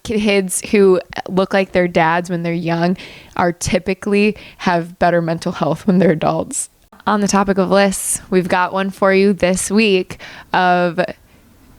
Kids who look like their dads when they're young are typically have better mental health when they're adults. On the topic of lists, we've got one for you this week of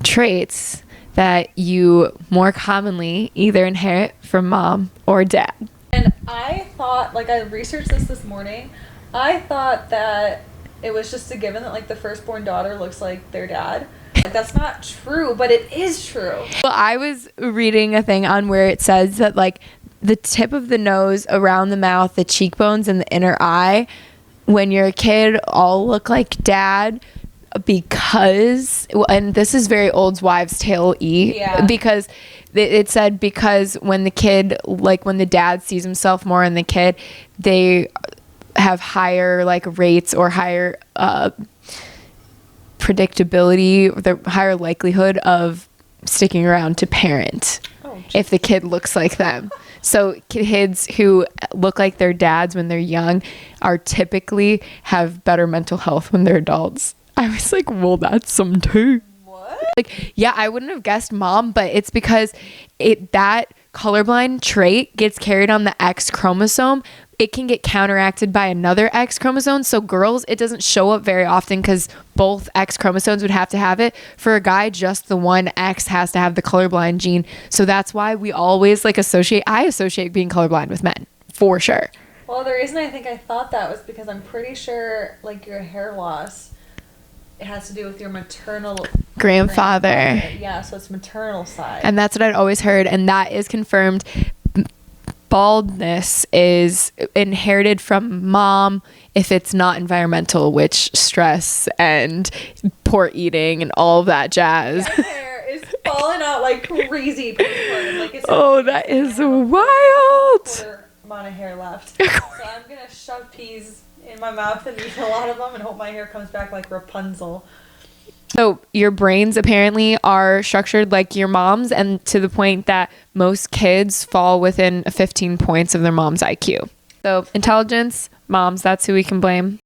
traits that you more commonly either inherit from mom or dad. And I thought, like, I researched this morning. I thought that it was just a given that, like, the firstborn daughter looks like their dad. Like, that's not true, but it is true. Well, I was reading a thing on where it says that, like, the tip of the nose, around the mouth, the cheekbones, and the inner eye, when you're a kid, all look like dad because, and this is very old wives' tale-y, because it said because when the kid, like, when the dad sees himself more in the kid, they have higher, like, rates or higher predictability, the higher likelihood of sticking around to parent if the kid looks like them. So kids who look like their dads when they're young are typically have better mental health when they're adults. I was like, well, that's some too. What? Like, yeah, I wouldn't have guessed mom, but it's because that colorblind trait gets carried on the X chromosome. It can get counteracted by another X chromosome. So girls, it doesn't show up very often because both X chromosomes would have to have it. For a guy, just the one X has to have the colorblind gene. So that's why we always I associate being colorblind with men, for sure. Well, the reason I think I thought that was because I'm pretty sure, like, your hair loss, it has to do with your maternal grandfather. Yeah, so it's maternal side. And that's what I'd always heard. And that is confirmed. Baldness is inherited from mom if it's not environmental, which stress and poor eating and all of that jazz. My hair is falling out like crazy. Like, oh, that is wild. Quarter amount of hair left. So I'm going to shove peas in my mouth and eat a lot of them and hope my hair comes back like Rapunzel. So your brains apparently are structured like your mom's, and to the point that most kids fall within 15 points of their mom's IQ. So intelligence, moms, that's who we can blame.